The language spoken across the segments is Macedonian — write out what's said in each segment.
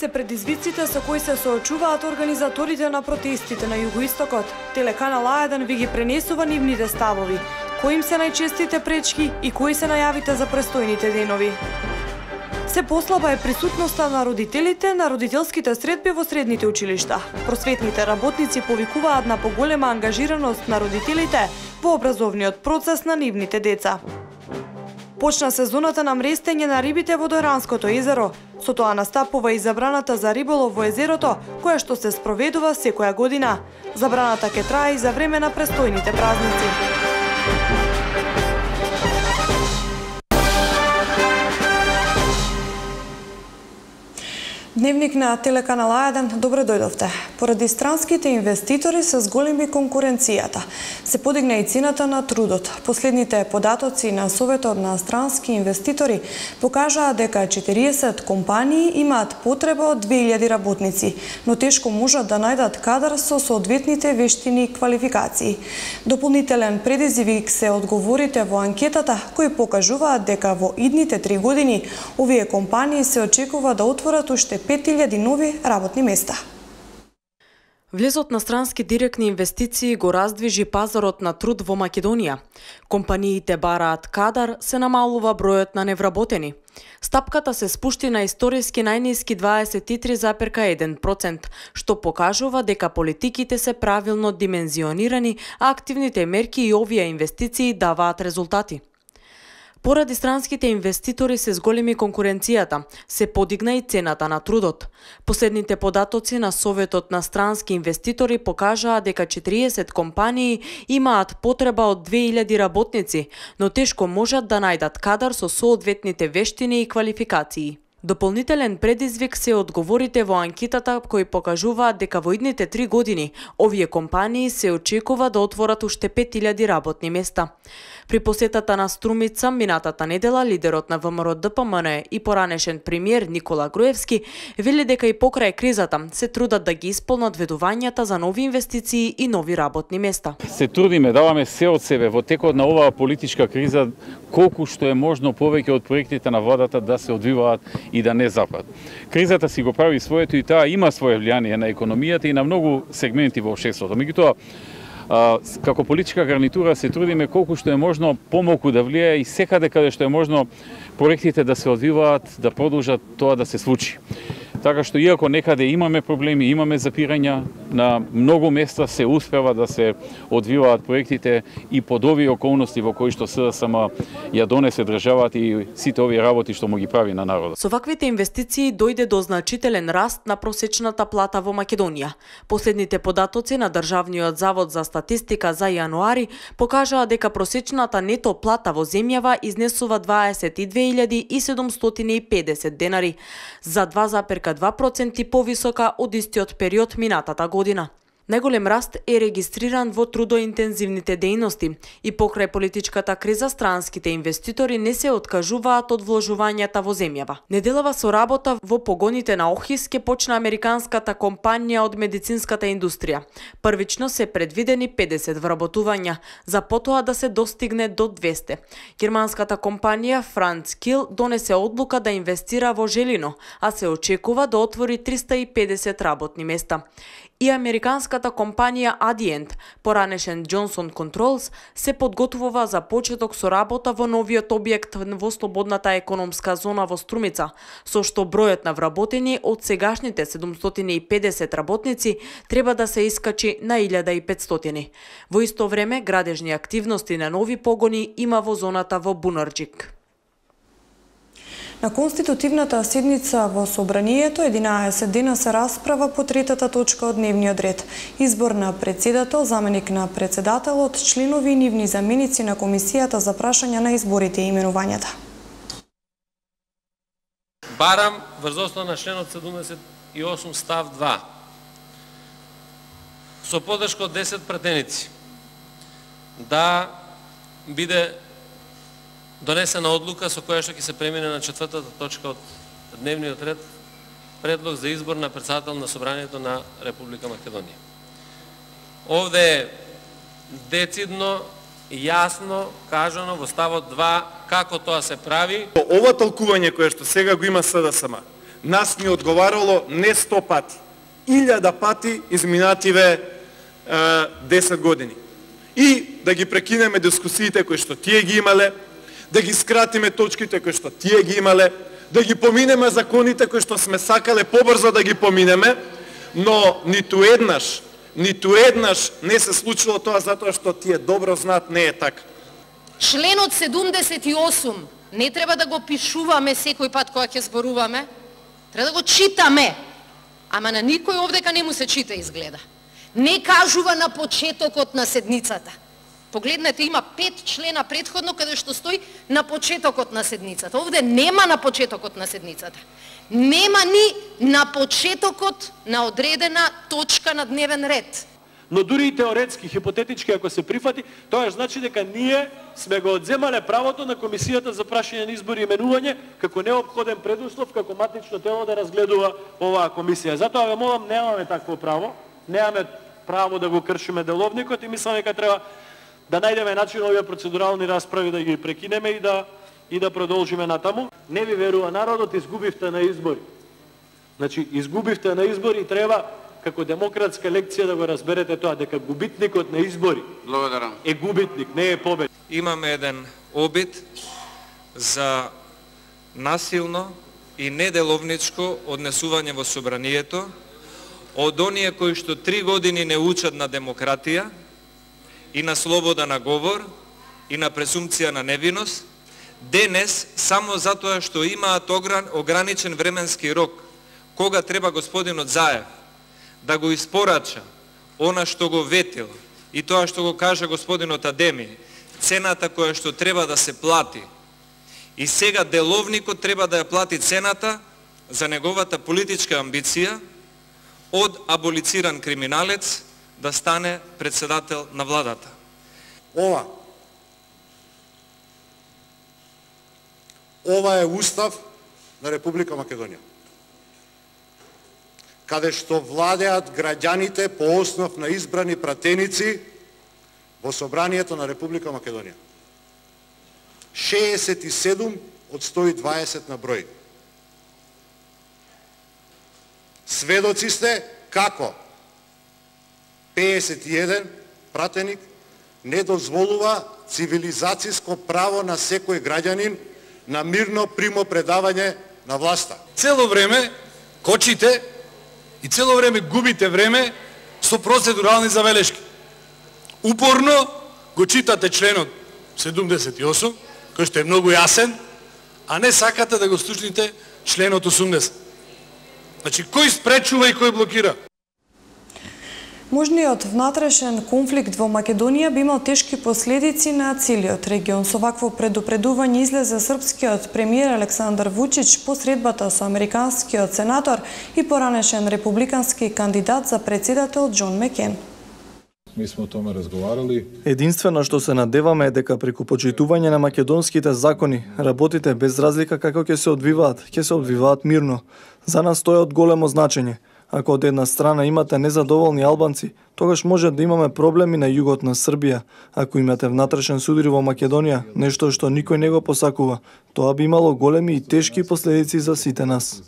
се предизвиците со кои се соочуваат организаторите на протестите на Југоистокот, телеканал А1 ви ги пренесува нивните ставови, кои им се најчестите пречки и кои се најавите за престојните денови. Се послаба е присутноста на родителите на родителските средби во средните училишта. Просветните работници повикуваат на поголема ангажираност на родителите во образовниот процес на нивните деца. Почна сезоната на мрестење на рибите во Дојранското езеро. Со тоа настапува и забраната за риболов во езерото, која што се спроведува секоја година. Забраната ќе трае и за време на престојните празници. Дневник на телеканал А1, добро дојдовте. Поради странските инвеститори се зголеми конкуренцијата. Се подигна и цената на трудот. Последните податоци на Советот на странски инвеститори покажаа дека 40 компании имаат потреба од 2000 работници, но тешко можат да најдат кадар со соодветните вештини и квалификации. Дополнителен предизвик се одговорите во анкетата кои покажуваат дека во идните 3 години овие компании се очекува да отворат уште 5000 нови работни места. Влезот на странски директни инвестиции го раздвижи пазарот на труд во Македонија. Компаниите бараат кадар, се намалува бројот на невработени. Стапката се спушти на историски најниски 23,1%, што покажува дека политиките се правилно димензионирани, а активните мерки и овие инвестиции даваат резултати. Поради странските инвеститори се зголеми конкуренцијата, се подигна и цената на трудот. Последните податоци на Советот на странски инвеститори покажаа дека 40 компании имаат потреба од 2000 работници, но тешко можат да најдат кадар со соодветните вештини и квалификации. Дополнителен предизвик се одговорите во анкетата кои покажуваат дека во идните 3 години овие компании се очекува да отворат уште 5000 работни места. При посетата на Струмица минатата недела, лидерот на ВМРО ДПМН и поранешен премиер Никола Груевски вели дека и покрај кризата се трудат да ги исполнат ведувањата за нови инвестиции и нови работни места. Се трудиме, даваме се од себе во текот на оваа политичка криза колку што е можно повеќе од проектите на владата да се одвиваат и да не запад. Кризата си го прави своето и таа има свое влијание на економијата и на многу сегменти во општеството. Меѓутоа, како политичка гарнитура се трудиме колку што е можно помалку да влијае и секаде каде што е можно проектите да се одвиваат, да продолжат тоа да се случи. Така што иако некаде имаме проблеми, имаме запирања, на многу места се успева да се одвиваат проектите и под овие околности во кои што СДСМ ја донесе државата и сите овие работи што му ги прави на народот. Со ваквите инвестиции дојде до значителен раст на просечната плата во Македонија. Последните податоци на Државниот завод за статистика за јануари покажаа дека просечната нето плата во земјава изнесува 22.750 денари, за 2,2% повисока од истиот период минатата година. Најголем раст е регистриран во трудоинтензивните дејности и покрај политичката криза странските инвеститори не се откажуваат од вложувањата во земјава. Неделава со работа во погоните на ОХИС ке почна американската компанија од медицинската индустрија. Првично се предвидени 50 вработувања, за потоа да се достигне до 200. Германската компанија Франц Кил донесе одлука да инвестира во Желино, а се очекува да отвори 350 работни места. И американската компанија Adient, поранешен Johnson Controls, се подготвува за почеток со работа во новиот објект во слободната економска зона во Струмица, со што бројот на вработени од сегашните 750 работници треба да се искачи на 1500. Во исто време, градежни активности на нови погони има во зоната во Бунарџик. На конститутивната седница во Собранието 11 дена се расправа по третата точка од дневниот ред. Избор на председател, заменик на председателот, членови и нивни заменици на комисијата за прашања на изборите и именувањата. Барам врз основа на членот 78 став 2 со поддршка од 10 пратеници да биде донесена одлука со која што ќе се премине на четвртата точка од дневниот ред, предлог за избор на председател на Собранието на Република Македонија. Овде е децидно и јасно кажано во ставот 2 како тоа се прави. Ова толкување кое што сега го има СДСМ, нас ни одговарало не 100 пати, 1000 пати изминативе 10 години. И да ги прекинеме дискусиите кои што тие ги имале, да ги скратиме точките кои што тие ги имале, да ги поминеме законите кои што сме сакале побрзо да ги поминеме, но ниту еднаш не се случило тоа затоа што тие добро знаат не е така. Членот 78 не треба да го пишуваме секој пат кога ќе зборуваме, треба да го читаме. Ама на никој овдека не му се чита изгледа. Не кажува на почетокот на седницата. Погледнете, има 5 члена предходно каде што стои на почетокот на седницата. Овде нема на почетокот на седницата. Нема ни на почетокот на одредена точка на дневен ред. Но дури и теоретски, хипотетички, ако се прифати, тоа значи дека ние сме го одземале правото на Комисијата за прашање на избори и именување како неопходен предуслов, како матично тело да разгледува оваа комисија. Затоа ве молам, немаме такво право, немаме право да го кршиме деловникот и мислам дека треба да најдеме начин овие процедурални расправи да ги прекинеме и да продолжиме натаму. Не ви верува народот, изгубивте на избори. Значи, изгубивте на избори и треба како демократска лекција да го разберете тоа, дека губитникот на избори е губитник, не е победник. Имаме еден обид за насилно и неделовничко однесување во собранието од оние кои што 3 години не учат на демократија и на слобода на говор и на презумпција на невиност, денес само затоа што имаат ограничен временски рок, кога треба господинот Заев да го испорача она што го ветил и тоа што го кажа господинот Адеми, цената која што треба да се плати. И сега деловникот треба да ја плати цената за неговата политичка амбиција од аболициран криминалец да стане председател на владата. Ова е устав на Република Македонија, каде што владеат граѓаните по основ на избрани пратеници во собранието на Република Македонија. 67 од 120 на број. Сведоци сте како 51 пратеник не дозволува цивилизацијско право на секој граѓанин на мирно примопредавање на власта. Цело време кочите и цело време губите време со процедурални забелешки. Упорно го читате членот 78, кој што е многу јасен, а не сакате да го слушнете членот 80. Значи, кој спречува и кој блокира? Можниот внатрешен конфликт во Македонија би имал тешки последици на целиот регион. Со вакво предупредување излезе српскиот премиер Александар Вучич по средбата со американскиот сенатор и поранешен републикански кандидат за председател Џон Мекен. Mi smo o tome razgovarali. Единствено што се надеваме е дека преку почитување на македонските закони, работите без разлика како ќе се одвиваат мирно. За нас тоа е од големо значење. Ако од една страна имате незадоволни албанци, тогаш може да имаме проблеми на југот на Србија. Ако имате внатрешен судари во Македонија, нешто што никој не го посакува, тоа би имало големи и тешки последици за сите нас.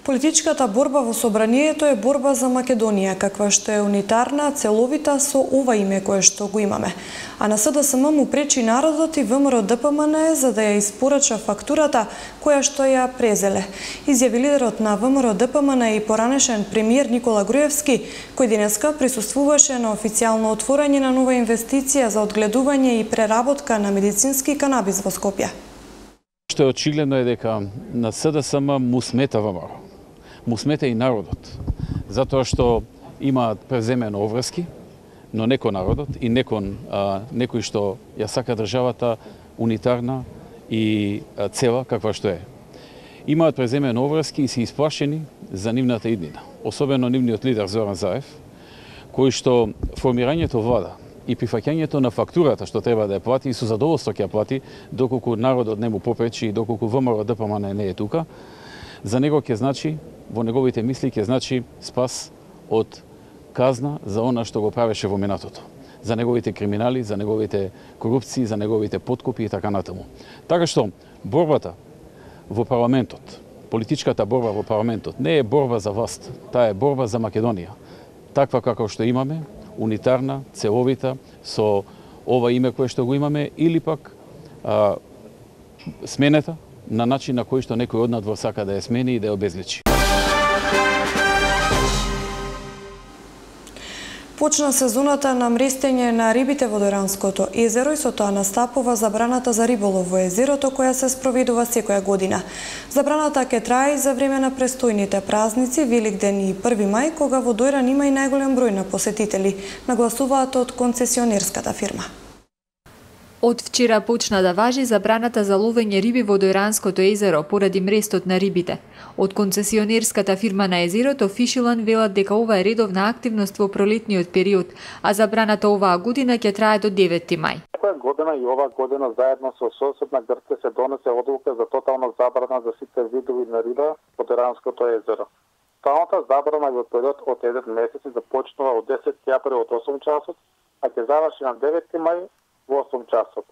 Политичката борба во собранието е борба за Македонија, каква што е унитарна, целовита со ова име кое што го имаме. А на СДСМ му пречи народот и ВМРО ДПМН за да ја испорача фактурата која што ја презеле. Изјави лидерот на ВМРО ДПМН и поранешен премиер Никола Груевски, кој денеска присуствуваше на официјално отворање на нова инвестиција за одгледување и преработка на медицински канабис во Скопје. Што е очигледно е дека на СДСМ му смета ВМРО. Му смета и народот, затоа што имаат преземено обврски, но не кон народот и не кон некој што ја сака државата унитарна и цела каква што е. Имаат преземено обврски и се исплашени за нивната иднина, особено нивниот лидер Зоран Заев, кој што формирањето влада и прифаќањето на фактурата што треба да ја плати и со задоволство ќе ја плати, доколку народот не му попречи и доколку ВМРО ДПМН не е тука, за него ќе значи, во неговите мисли ќе значи спас од казна за она што го правеше во минатото. За неговите криминали, за неговите корупции, за неговите подкупи и така натаму. Така што борбата во парламентот политичката борба во парламентот не е борба за власт, таа е борба за Македонија. Таква како што имаме, унитарна, целовита, со ова име кое што го имаме, или пак сменета на начин на кој што некој од надвор сака да ја смени и да ја обезличи. Почна сезоната на мрестење на рибите во Доранското езеро и со тоа настапува забраната за риболов во езерото која се спроведува секоја година. Забраната ќе трае и за време на престојните празници, Великден и 1 мај, кога во Дојран има и најголем број на посетители, нагласуваат од концесионерската фирма. Од вчера почна да важи забраната за ловење риби во Дојранското езеро поради мрестот на рибите. Од концесионерската фирма на езерото Фишилан велат дека ова е редовна активност во пролетниот период, а забраната оваа година ќе трае до 9 мај. Секоја година и оваа година заедно со соседна Грција се донесе одлука за тотална забрана за сите видови на риба во Дојранското езеро. Тоталната забрана во период од 1 месец започнува од 10 април од 8 часот, а ќе заврши на 9 мај во 8 часот.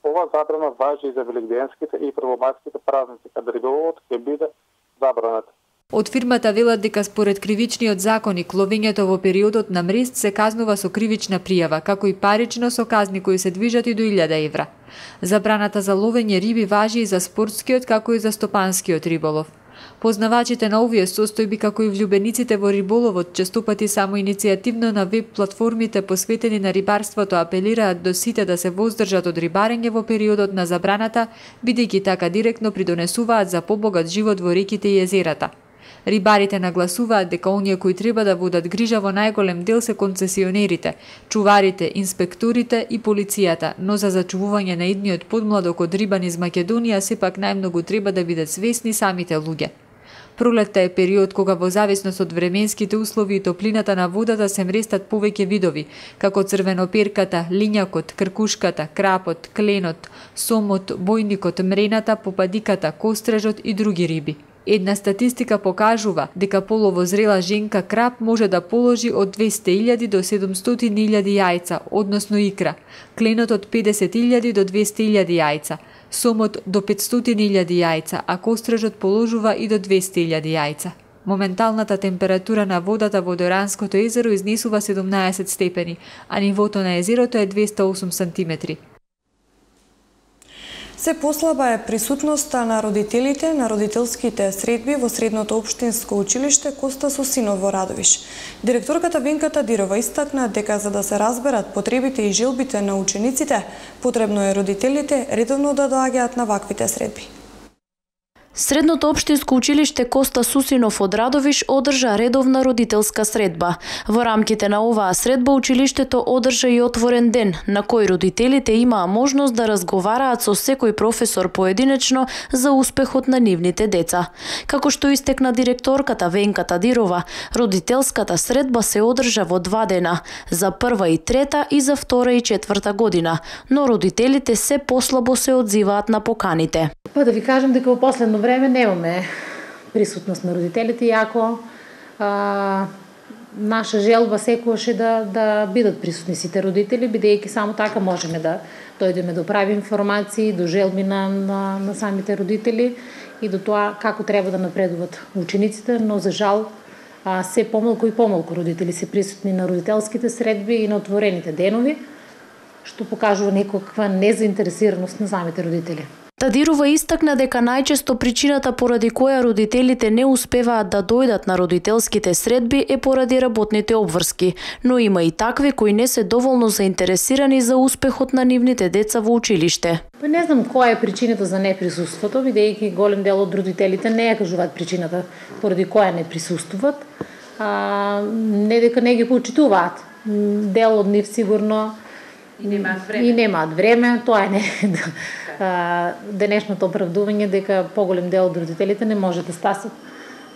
Ова забрана важи и за великденските и првомајските празници, каде риболовот ќе биде забранет. Од фирмата велат дека според кривичниот законник ловењето во периодот на мрест се казнува со кривична пријава, како и парично со казни кои се движат и до 1000 евра. Забраната за ловење риби важи и за спортскиот како и за стопанскиот риболов. Познавачите на овие состојби, како и влюбениците во риболовот, честопати само иницијативно на веб платформите посветени на рибарството апелираат до сите да се воздржат од рибарење во периодот на забраната, бидејќи така директно придонесуваат за побогат живот во реките и езерата. Рибарите нагласуваат дека оние кои треба да водат грижа во најголем дел се концесионерите, чуварите, инспекторите и полицијата, но за зачувување на идниот подмладок од рибан из Македонија сепак најмногу треба да бидат свесни самите луѓе. Пролетта е период кога во зависност од временските услови и топлината на водата се мрестат повеќе видови, како црвеноперката, лињакот, кркушката, крапот, кленот, сомот, бојникот, мрената, попадиката, кострежот и други риби. Една статистика покажува дека половозрела женка крап може да положи од 200.000 до 700.000 јајца, односно икра, кленот од 50.000 до 200.000 јајца, сомот до 500.000 јајца, а кострежот положува и до 200.000 јајца. Моменталната температура на водата во Дојранското езеро изнесува 17 степени, а нивото на езерото е 208 сантиметри. Се послаба е присутноста на родителите на родителските средби во Средното општинско училиште Коста Сусинов во Радовиш. Директорката Венка Тадирова истакна дека за да се разберат потребите и желбите на учениците, потребно е родителите редовно да доаѓаат на ваквите средби. Средното општинско училиште Коста Сусинов од Радовиш одржа редовна родителска средба. Во рамките на оваа средба училиштето одржа и отворен ден, на кој родителите имаа можност да разговараат со секој професор поединечно за успехот на нивните деца. Како што истекна директорката Венка Тадирова, родителската средба се одржа во 2 дена, за прва и трета и за втора и четврта година, но родителите се послабо се одзиваат на поканите. Па да ви кажам дека во последно време немаме присутност на родителите, иако наша желба секогаш е да бидат присутни сите родители, бидејќи само така можеме да дојдеме до прави информации, до желби на самите родители и до тоа како треба да напредуват учениците, но за жал се помалку и помалку родители се присутни на родителските средби и на отворените денови, што покажува некаква незаинтересираност на самите родители. Тадирова истакна дека најчесто причината поради која родителите не успеваат да дојдат на родителските средби е поради работните обврски, но има и такви кои не се доволно заинтересирани за успехот на нивните деца во училиште. Не знам која е причината за неприсуството, бидејќи голем дел од родителите не ја кажуваат причината поради која не присуствуваат, не дека не ги почитуваат. Дел од нив сигурно и немаат време, тоа е денешното оправдување дека поголем дел од родителите не може да стасат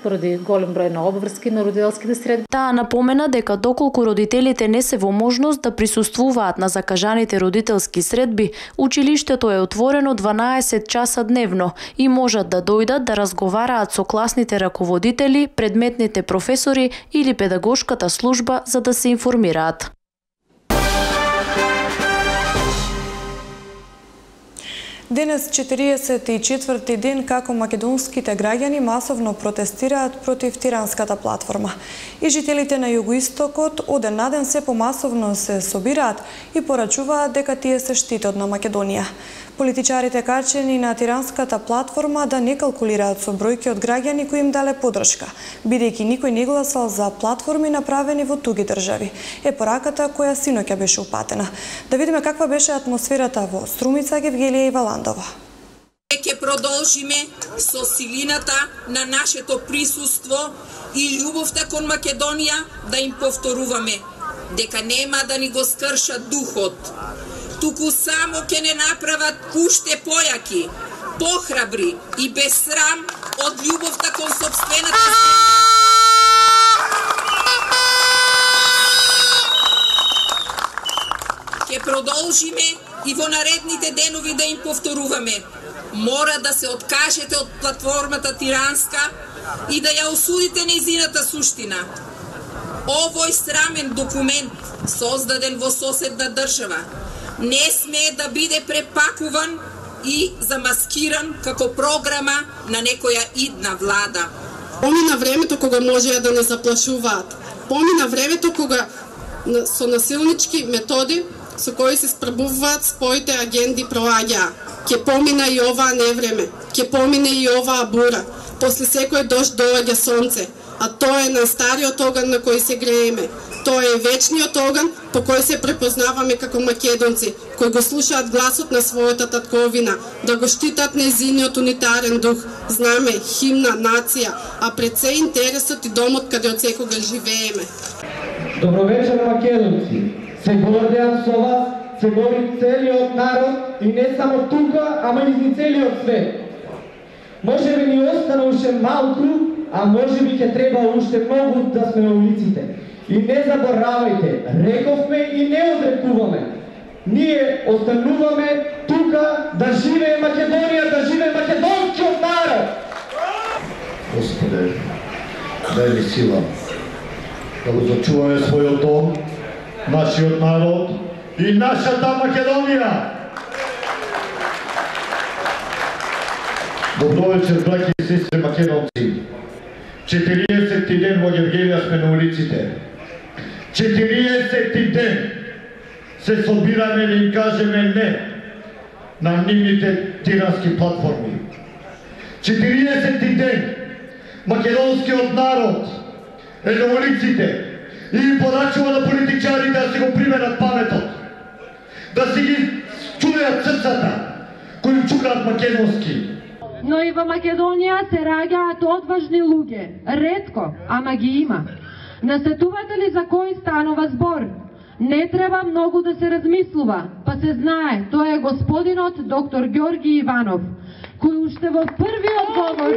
поради голем број на обврски на родителските средби. Таа напомена дека доколку родителите не се во можност да присуствуваат на закажаните родителски средби, училиштето е отворено 12 часа дневно и можат да дојдат да разговараат со класните раководители, предметните професори или педагошката служба за да се информираат. Денес 44-ти ден како македонските граѓани масовно протестираат против тиранската платформа. И жителите на југоистокот од ден на ден се помасовно се собираат и порачуваат дека тие се штитот на Македонија. Политичарите качени на тиранската платформа да не калкулираат со бројки од граѓани кои им дале подршка, бидејќи никој не гласал за платформи направени во туги држави. Е пораката која синоќа беше упатена. Да видиме каква беше атмосферата во Струмица, Гевгелија и Валандова. Ќе продолжиме со силината на нашето присуство и љубовта кон Македонија да им повторуваме дека нема да ни го скршат духот, туку само ќе не направат уште појаки, похрабри и без срам од љубовта кон сопствената земја. Ќе продолжиме и во наредните денови да им повторуваме: мора да се откажете од платформата тиранска и да ја осудите нејзината суштина. Овој срамен документ, создаден во соседна држава, не смее да биде препакуван и замаскиран како програма на некоја идна влада. Помина времето кога можеа да не заплашуваат. Помина времето кога со насилнички методи со кои се спробуваат своите агенди проаѓаа. Ке помина и оваа невреме, ке помине и оваа бура. После секој дожд доаѓа сонце, а тоа е најстариот оган на кој се грееме. Тоа е вечниот оган по кој се препознаваме како македонци, кои го слушаат гласот на својата татковина, да го штитат нејзиниот унитарен дух, знаме, химна, нација, а пред се интересот и домот каде од секогаш живееме. Добро вечер, македонци! Се гордеам со вас, се бори целиот народ и не само тука, ама и целиот свет. Може би ни остана уште малку, а може би ќе треба уште многу да сме на улиците. И не заборавајте, рековме и не одрекуваме. Ние остануваме тука да живее Македонија, да живее македонскиот народ. Господе, дај ни сила да го зачуваме својот дом, нашиот народ и нашата Македонија. Добро вечер, браќи и сестри македонци. 40-ти ден во Гевгелија сме на улиците. 40-ти ден се собираме да им кажеме не на нивните тирански платформи. 40-ти ден македонскиот народ е на улиците и порачува на политичарите да си го применат паметот, да си ги чујат срцата кои чукаат македонски. Но и во Македонија се раѓаат одважни луѓе, ретко, ама ги има. Насетувате ли за кој станува збор? Не треба многу да се размислува, па се знае, тоа е господинот доктор Ѓорги Иванов, кој уште во првиот говор...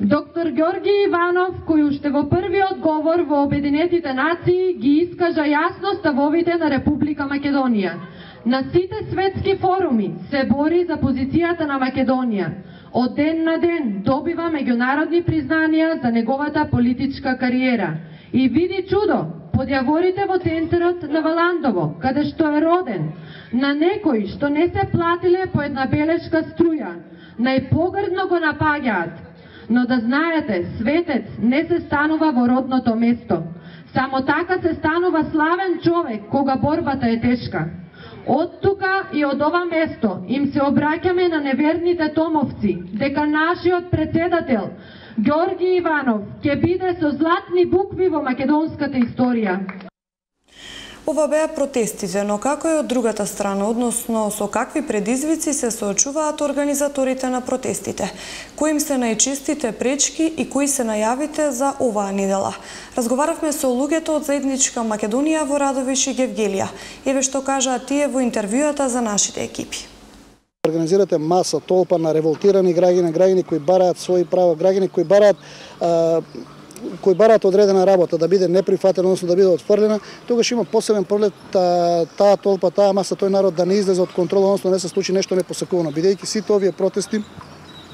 Доктор Ѓорги Иванов, кој уште во првиот говор во Обединетите нации ги искажа јасно ставовите на Република Македонија. На сите светски форуми се бори за позицијата на Македонија. Од ден на ден добива меѓународни признанија за неговата политичка кариера. И види чудо, подјаворите во центарот на Валандово, каде што е роден, на некои што не се платиле по една белешка струја, најпогрдно го напаѓаат. Но да знаете, светец не се станува во родното место. Само така се станува славен човек кога борбата е тешка. Од тука и од ова место им се обраќаме на неверните томовци, дека нашиот председател Ѓорги Иванов ќе биде со златни букви во македонската историја. Ова беа протестите, но како е од другата страна, односно со какви предизвици се соочуваат организаторите на протестите? Кои им се најчестите пречки и кои се најавите за оваа недела? Разговаравме со луѓето од заедничка Македонија во Радовиш и Гевгелија. Еве што кажаат тие во интервјуата за нашите екипи. Организирате маса, толпа на револтирани граѓани кои бараат своји права, граѓани кои бараат одредена работа да биде неприфатена, односно да биде отфрлена, тогаш има посебен проблем таа толпа, таа маса, тој народ да не излезе од контрола, односно да не се случи нешто непосакувано, бидејќи сите овие протести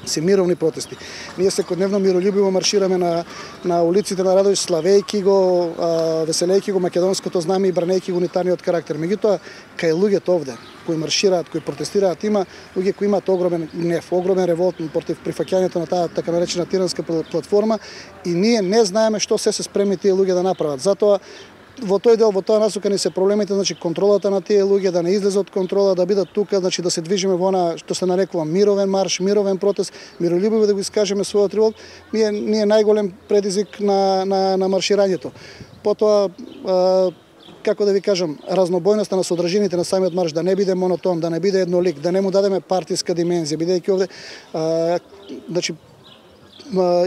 се мировни протести. Ние секојдневно мирољубиво маршираме на улиците на Радовиш, славејќи го, веселејќи го македонското знаме и бранејќи го унитарниот карактер. Меѓутоа, кај луѓето овде кои маршираат, кои протестираат, има луѓе кои имаат огромен гнев, огромен револт против прифаќањето на таа така наречена тиранска платформа и ние не знаеме што се спремни тие луѓе да направат. Затоа во тој дел, во тоа насока ни се проблемите, значи контролата на тие луѓе, да не излезе од контрола, да бидат тука, значи да се движиме во она што се нарекува мировен марш, мировен протест, мирољубиво да го искажеме својот револт, ние најголем предизвик на марширањето. Потоа како да ви кажам, разнобојноста на содржините на самиот марш да не биде монотон, да не биде еднолик, да не му дадеме партиска димензија, бидејќи овде значи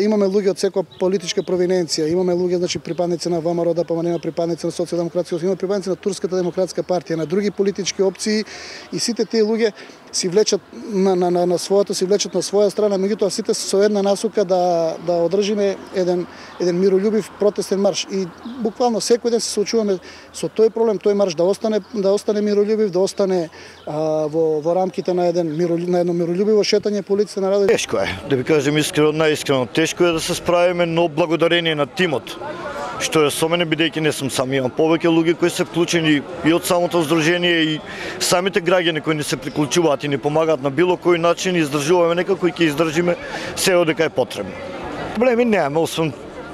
имаме луѓе од секоја политичка провиненција, имаме луѓе, значи припадници на ВМРО, да има припадници на Социјалдемократска, има припадници на Турската демократска партија, на други политички опции и сите тие луѓе си влечат на својата, си влечат на своја страна, меѓутоа сите со една насока да одржиме еден мирољубив протестен марш и буквално секој ден се соочуваме со тој проблем, тој марш да остане мирољубив, да остане во рамките на едно мирољубиво шетање по улиците на Радовиш. Тешко е, да ви кажем искрено, најискрено тешко е да се справиме, но благодарение на тимот што е со мене, бидејќи не сум сам, имам повеќе луѓе кои се вклучени и од самото здружение и самите граѓани кои ни се приклучуваат и ни помагаат на било кој начин, издржуваме некако и ќе издржиме се одека е потребно. Проблеми немаме, освен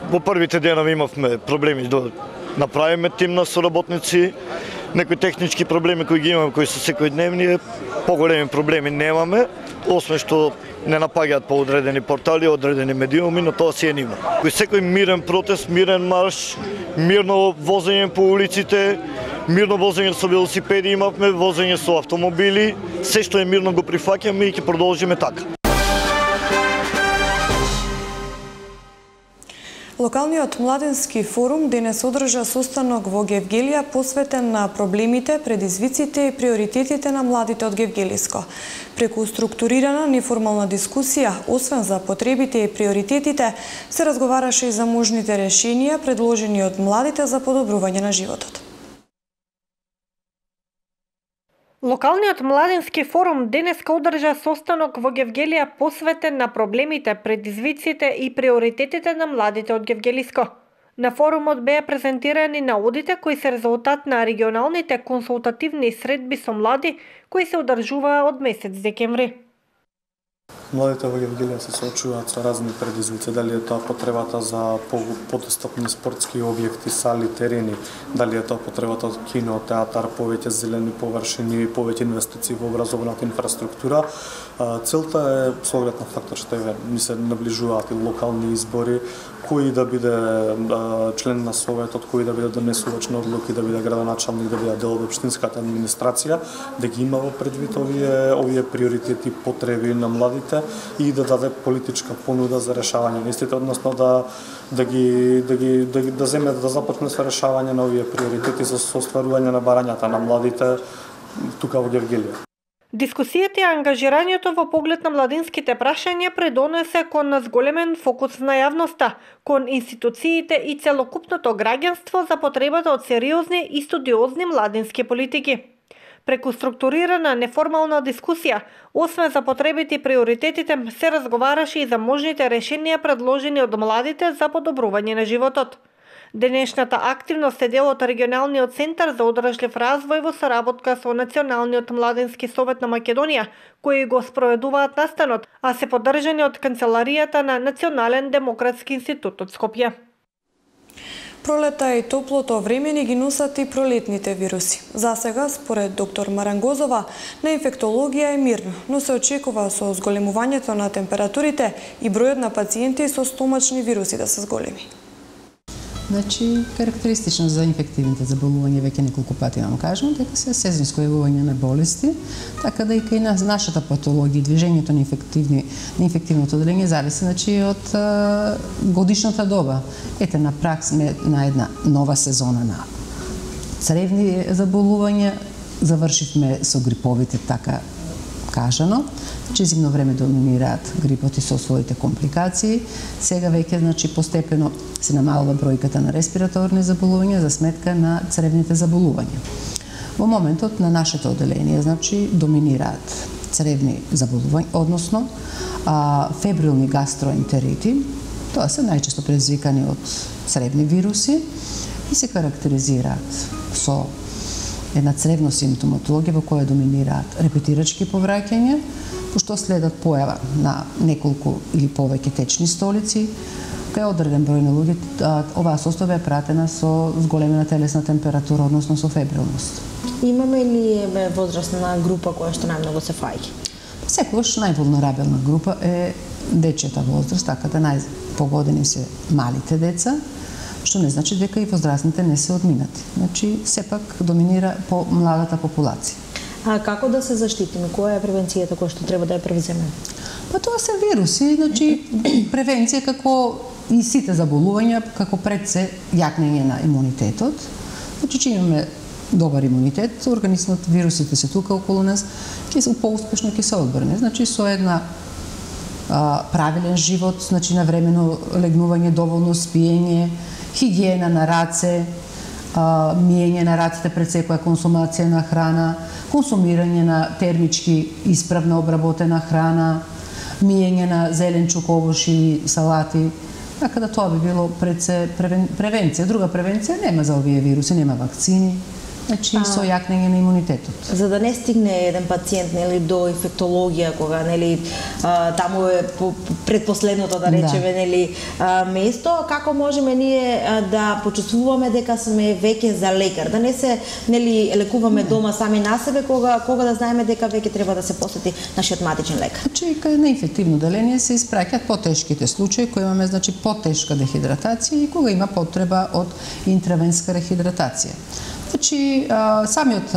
во првите денови имавме проблеми да направиме тим на соработници, некои технички проблеми кои ги имаме, кои се секојдневни, поголеми проблеми немаме, освен што не напаѓаат по одредени портали, одредени медиуми, но тоа си е нивно. Секој мирен протест, мирен марш, мирно возење по улиците, мирно возење со велосипеди имавме, возење со автомобили, се што е мирно го прифаќаме и ќе продолжиме така. Локалниот младенски форум денес одржа состанок во Гевгелија посветен на проблемите, предизвиците и приоритетите на младите од Гевгелиско. Преку структурирана неформална дискусија, освен за потребите и приоритетите, се разговараше и за можните решенија предложени од младите за подобрување на животот. Локалниот младенски форум денеска одржа состанок во Гевгелија посветен на проблемите, предизвиците и приоритетите на младите од Гевгелиско. На форумот беа презентирани наодите кои се резултат на регионалните консултативни средби со млади кои се одржуваа од месец декември. Младите во Гевгелија се соочуваат со разни предизвици, дали е тоа потребата за подостапни спортски објекти, сали, терени, дали е тоа потребата од кино, театар, повеќе зелени површини, повеќе инвестиции во образовната инфраструктура. Целта е со оглед на фактор што ни се наближуваат и локални избори, кој да биде член на советот, кој да биде донесувач на одлуки, да биде градоначалник, да биде дел од општинската администрација, да ги има во предвид овие приоритети, потреби на младите и да даде политичка понуда за решавање на истите, односно да земе да започне со решавање на овие приоритети за остварување на барањата на младите тука во Гевгелија. Дискусијата и ангажирањето во поглед на младинските прашања придонесе кон зголемен фокус на јавноста, кон институциите и целокупното граѓанство за потребата од сериозни и студиозни младински политики. Преку структурирана неформална дискусија, освен за потребите и приоритетите, се разговараше и за можните решенија предложени од младите за подобрување на животот. Денешната активност е дел од регионалниот центар за одржлив развој во соработка со Националниот младински совет на Македонија, кои го спроведуваат настанот, а се поддржани од канцеларијата на Национален демократски институт од Скопје. Пролета и топлото време ни ги носат и пролетните вируси. За сега, според доктор Марангозова, на инфектологија е мирно, но се очекува со зголемувањето на температурите и бројот на пациенти со стомачни вируси да се зголеми. Значи, карактеристично за инфективните заболувања, веќе неколку пати вам кажам, дека се сезонско јавување на болести, така да и кај нашата патологија, движењето на инфективното оделение зависи од годишната доба. Ете, на прак сме на една нова сезона на цревни заболувања, завршивме со гриповите, така кажано. Че зимно време доминираат грипот и со своите компликации. Сега веќе постепено се намалува бројката на респираторни заболувања за сметка на цревните заболувања. Во моментот на нашето оделение доминираат цревни заболувања, односно фебрилни гастроентерити. Тоа се најчесто предизвикани од цревни вируси и се карактеризираат со една цревна симптоматологија во која доминираат репетирачки повраќања, пошто следат појава на неколку или повеќе течни столици, кај одреден број на луѓе оваа состојба е пратена со зголемена телесна температура, односно со фебрилност. Имаме ли возрастна група која што најмногу се фаќа? Секогаш највулнерабилна група е дечјата возраст, така да најпогодени се малите деца, што не значи дека и возрастните не се одминати. Значи, сепак доминира по младата популација. А како да се заштитиме? Која е превенцијата која што треба да ја превземеме? Па тоа се вируси, значи превенција како и сите заболувања, како пред се јакнење на имунитетот. Значи, че имаме добар имунитет, организмот, вирусите се тука околу нас, ќе се поуспешно ќе се одбране. Значи, со една правилен живот, значи навремено легнување, доволно спиење, хигиена на раце, миење на рацете пред секоја консумација на храна, консумирање на термички исправно обработена храна, миење на зеленчук, овош и салати. Така да тоа би било пред се превенција. Друга превенција нема за овие вируси, нема вакцини. Значи со јакнење на имунитетот. За да не стигне еден пациент до инфектологија, кога таму е предпоследното, да речеме, место, како можеме ние да почувствуваме дека сме веќе за лекар, да не се лекуваме дома сами на себе, кога да знаеме дека веќе треба да се посети нашиот матичен лекар. Значи кај на инфективно деление се испраќаат потешките случаи кои имаме, значи потешка дехидратација и кога има потреба од интравенска рехидратација. Значи, самиот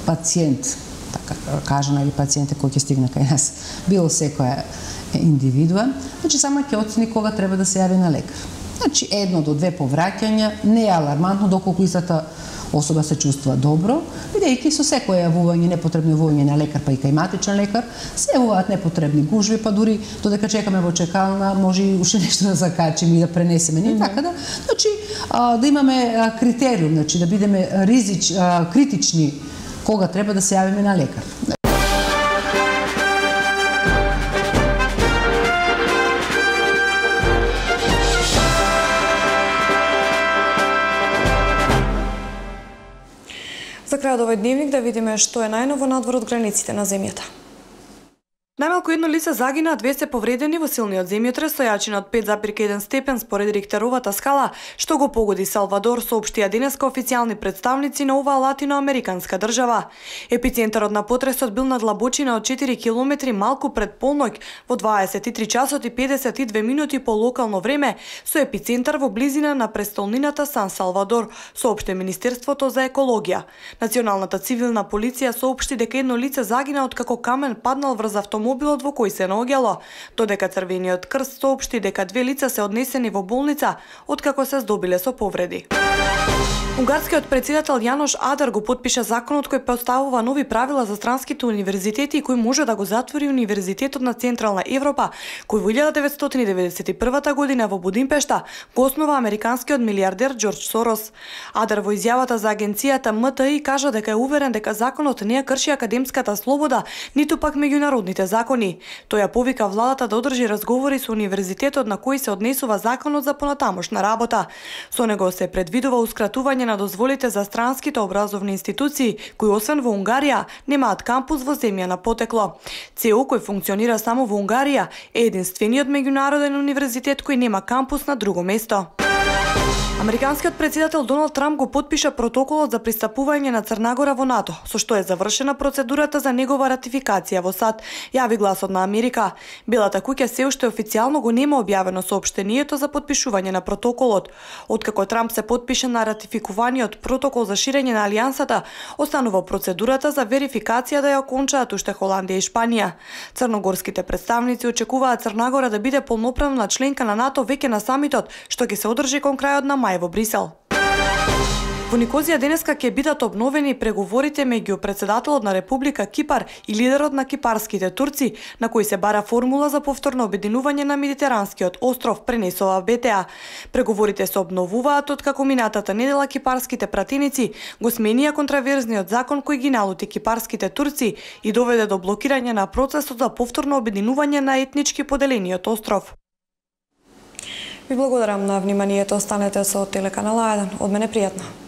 пациент, така кажано, или пациентите кои ќе стигне кај нас, било секоја индивидуа, значи само ќе оцени кога треба да се јави на лекар. Значи, 1 до 2 повраќања, не е алармантно доколку истата особа се чувствува добро, бидејќи со секое јавување, непотребно јавување на лекар, па и кај матичен лекар, се јавуваат непотребни гужви, па дури додека чекаме во чекална, може и уште нешто да закачиме и да пренесеме. Така да, значи, да имаме критериум, значи да бидеме критични кога треба да се јавиме на лекар. За крајот овој дневник да видиме што е најново надвор од границите на земјата. Најмалку едно лице загина, 2 се повредени во силниот земјотрес со јачина од 5,1 степен според Рихтеровата скала, што го погоди Салвадор, соопштија денеска официјални представници на оваа латиноамериканска држава. Епицентарот на потресот бил на длабочина од 4 километри малку пред полноќ во 23 часот и 52 минути по локално време, со епицентар во близина на престолнината Сан Салвадор, соопшти Министерството за екологија. Националната цивилна полиција соопшти дека едно лице загина откако камен паднал врз автомобилот во кој се наоѓало, додека Црвениот крст соопшти дека 2 лица се однесени во болница откако се здобиле со повреди. Унгарскиот председател Јанош Адар го потпиша законот кој поставува нови правила за странските универзитети и кој може да го затвори Универзитетот на Централна Европа, кој во 1991 година во Будимпешта го основа американскиот милиардер Џорџ Сорос. Адар во изјавата за агенцијата МТИ кажа дека е уверен дека законот не ја крши академската слобода, ниту пак меѓународните закони. Тој ја повика владата да одржи разговори со универзитетот на кој се однесува законот за понатамошна работа. Со него се предвидува ускратување на дозволите за странските образовни институции, кои освен во Унгарија немаат кампус во земја на потекло. ЦЕУ, кој функционира само во Унгарија, е единствениот меѓународен универзитет кој нема кампус на друго место. Американскиот председател Доналд Трамп го потпиша протоколот за пристапување на Црна Гора во НАТО, со што е завршена процедурата за негова ратификација во САД, јави Гласот на Америка. Белата куќа се уште официјално го нема објавено соопштението за потпишување на протоколот. Откако Трамп се потпиша на ратификуваниот протокол за ширење на алијансата, останува процедурата за верификација да ја окончаат уште Холандија и Шпанија. Црногорските представници очекуваат Црна Гора да биде полноправна членка на НАТО веќе на самитот, што ќе се одржи кон крајот на мај во Брисел. Во Никозија денеска ќе бидат обновени преговорите меѓу председателот на Република Кипар и лидерот на кипарските турци, на кои се бара формула за повторно обединување на Медитеранскиот остров, пренесува БТА. Преговорите се обновуваат откако минатата недела кипарските пратеници го сменија контраверзниот закон кој ги налути кипарските турци и доведе до блокирање на процесот за повторно обединување на етнички поделениот остров. Ви благодарам на вниманието, останете со телеканал А1. Од мене пријатно.